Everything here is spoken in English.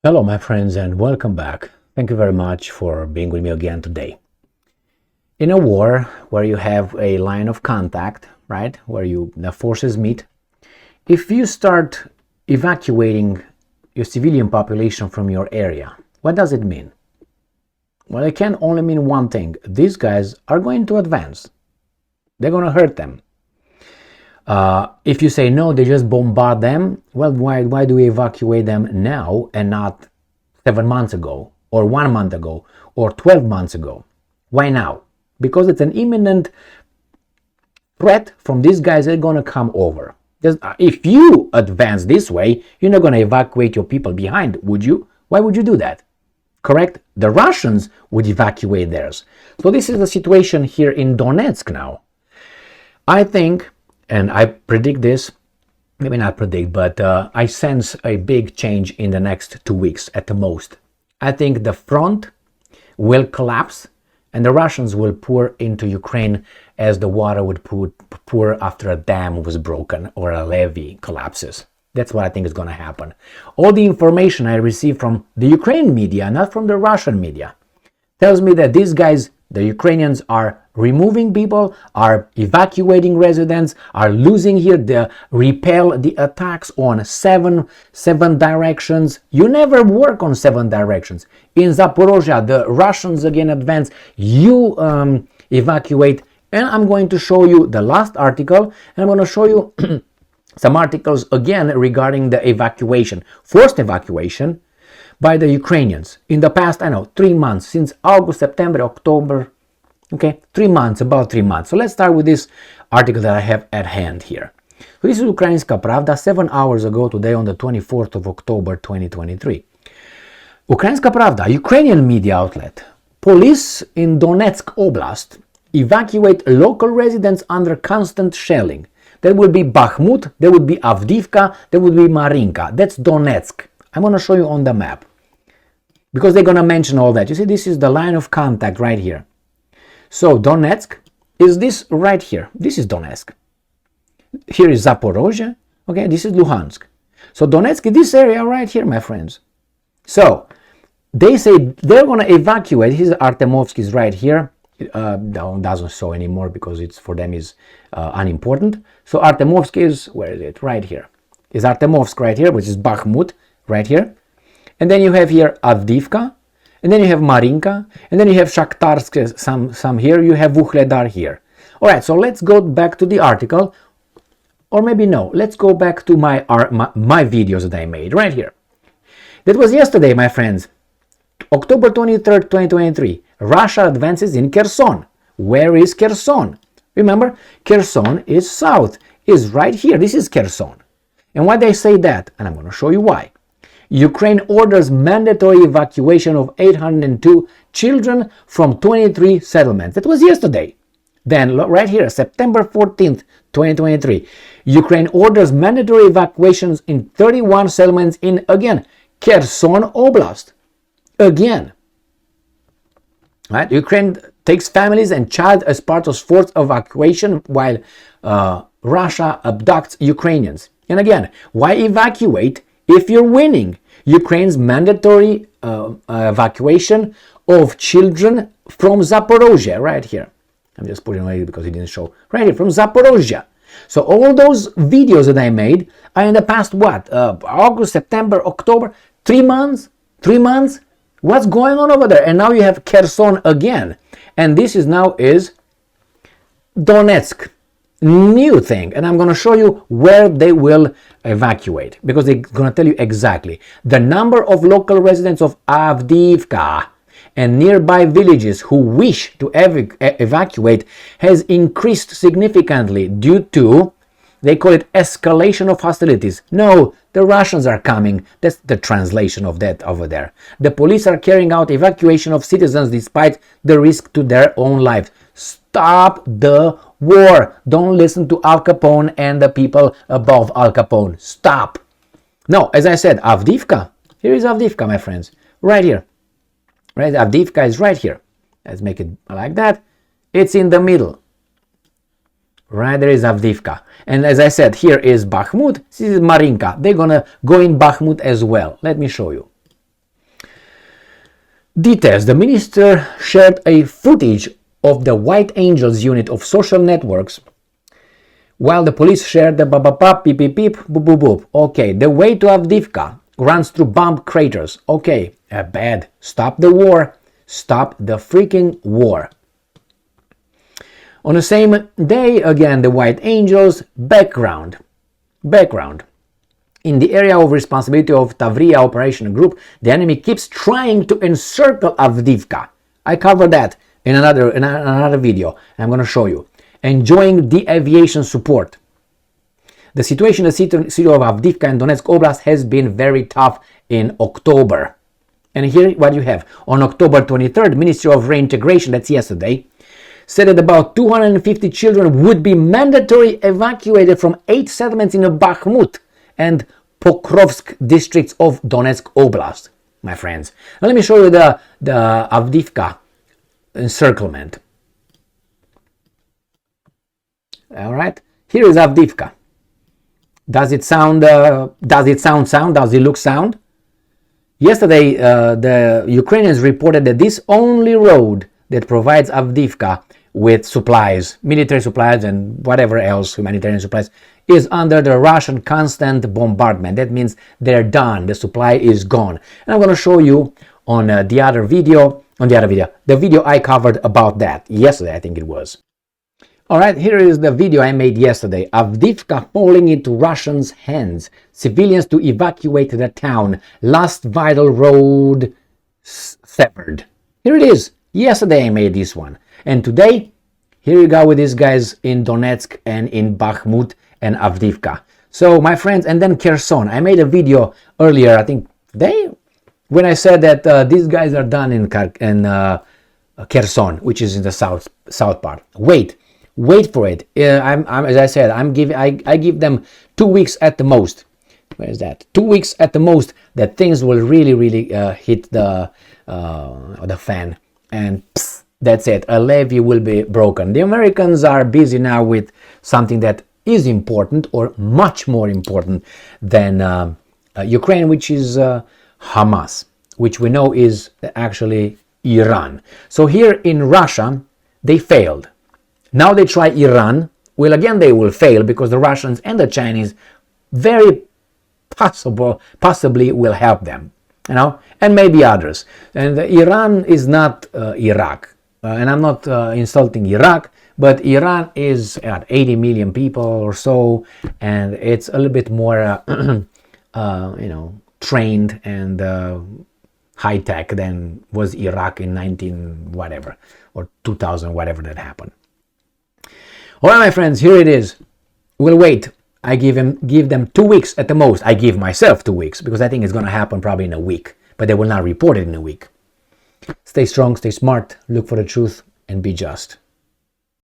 Hello, my friends, and welcome back. Thank you very much for being with me again today. In a war where you have a line of contact, right, where the forces meet, if you start evacuating your civilian population from your area, what does it mean? Well, it can only mean one thing. These guys are going to advance. They're going to hurt them. If you say no, they just bombard them, well, why do we evacuate them now and not 7 months ago, or 1 month ago, or 12 months ago? Why now? Because it's an imminent threat from these guys that are going to come over. If you advance this way, you're not going to evacuate your people behind, would you? Why would you do that? Correct? The Russians would evacuate theirs. So this is the situation here in Donetsk now. I think, and I predict this, maybe not predict, but I sense a big change in the next 2 weeks at the most. I think the front will collapse and the Russians will pour into Ukraine as the water would pour after a dam was broken or a levee collapses. That's what I think is going to happen. All the information I receive from the Ukrainian media, not from the Russian media, tells me that these guys, the Ukrainians, are removing people, are evacuating residents, are losing here, they repel the attacks on seven directions. You never work on 7 directions. In Zaporozhye, the Russians again advance, you evacuate, and I'm going to show you the last article, and I'm going to show you some articles again regarding the evacuation, forced evacuation by the Ukrainians in the past, 3 months, since August, September, October. Okay, 3 months, about 3 months. So let's start with this article that I have at hand here. So this is Ukrainska Pravda, 7 hours ago today on the 24th of October 2023. Ukrainska Pravda, Ukrainian media outlet. Police in Donetsk Oblast evacuate local residents under constant shelling. That would be Bakhmut, that would be Avdiivka, that would be Marinka. That's Donetsk. I'm going to show you on the map because they're going to mention all that. You see, this is the line of contact right here. So Donetsk is this right here. This is Donetsk. Here is Zaporozhye. Okay, this is Luhansk. So Donetsk is this area right here, my friends. So they say they're going to evacuate. Here's Artemovsk is right here. That one doesn't show anymore because it's for them is unimportant. So Artemovsk is, where is it? Right here. Is Artemovsk right here, which is Bakhmut right here. And then you have here Avdiivka. And then you have Marinka, and then you have Shakhtarsk, some here, you have Vuhledar here. All right, so let's go back to the article, or maybe no, let's go back to my videos that I made right here. That was yesterday, my friends, October 23rd, 2023. Russia advances in Kherson. Where is Kherson? Remember, Kherson is south, is right here. This is Kherson. And why they say that? And I'm going to show you why. Ukraine orders mandatory evacuation of 802 children from 23 settlements. That was yesterday. Then, right here, September 14th, 2023. Ukraine orders mandatory evacuations in 31 settlements in, again, Kherson Oblast. Again. Right? Ukraine takes families and child as part of forced evacuation while Russia abducts Ukrainians. And again, why evacuate if you're winning? Ukraine's mandatory evacuation of children from Zaporozhye, right here. I'm just putting away because it didn't show. Right here, from Zaporozhye. So all those videos that I made are in the past, what? August, September, October, 3 months? 3 months? What's going on over there? And now you have Kherson again. And this is now is Donetsk. New thing, and I'm going to show you where they will evacuate because they're going to tell you exactly. The number of local residents of Avdiivka and nearby villages who wish to evacuate has increased significantly due to, they call it escalation of hostilities. No, the Russians are coming. That's the translation of that over there. The police are carrying out evacuation of citizens despite the risk to their own lives. Stop the war. Don't listen to Al Capone and the people above Al Capone. Stop. No, as I said, Avdiivka. Here is Avdiivka, my friends. Right here. Right, Avdiivka is right here. Let's make it like that. It's in the middle. Right, there is Avdiivka. And as I said, here is Bakhmut. This is Marinka. They're gonna go in Bakhmut as well. Let me show you. Details. The minister shared a footage of the White Angels unit of social networks, while the police shared the ba-ba-ba, beep-beep-beep, boop-boop-boop. Okay, the way to Avdiivka runs through bomb craters. Okay, bad. Stop the war. Stop the freaking war. On the same day, again, the White Angels, background. In the area of responsibility of Tavria Operation Group, the enemy keeps trying to encircle Avdiivka. I covered that in another video. I'm going to show you. Enjoying the aviation support. The situation in the city of Avdiivka and Donetsk Oblast has been very tough in October. And here what you have. On October 23rd, Ministry of Reintegration, that's yesterday, said that about 250 children would be mandatorily evacuated from 8 settlements in Bakhmut and Pokrovsk districts of Donetsk Oblast, my friends. Now let me show you the Avdiivka encirclement. All right, here is Avdiivka. Does it sound? Does it look sound? Yesterday, the Ukrainians reported that this only road that provides Avdiivka with supplies, military supplies and whatever else, humanitarian supplies, is under the Russian constant bombardment. That means they're done. The supply is gone. And I'm going to show you on the video I covered about that yesterday, I think it was. All right, here is the video I made yesterday. Avdiivka falling into Russians' hands. Civilians to evacuate the town. Last vital road severed. Here it is. Yesterday I made this one. And today, here you go with these guys in Donetsk and in Bakhmut and Avdiivka. So my friends, and then Kherson. I made a video earlier, I think today, when I said that these guys are done in Kherson, which is in the south part. Wait for it. As I said, I give them 2 weeks at the most. Where is that? 2 weeks at the most that things will really hit the fan, and that's it. A levee will be broken. The Americans are busy now with something that is important, or much more important than Ukraine, which is Hamas, which we know is actually Iran. So here in Russia, they failed. Now they try Iran. Well, again, they will fail because the Russians and the Chinese very possibly will help them, and maybe others. And Iran is not Iraq. And I'm not insulting Iraq, but Iran is at 80 million people or so, and it's a little bit more, trained and high tech than was Iraq in 19 whatever or 2000 whatever that happened. All right, my friends, here it is. We'll wait. I give them 2 weeks at the most. I give myself 2 weeks because I think it's going to happen probably in a week, but they will not report it in a week. Stay strong, stay smart, look for the truth, and be just.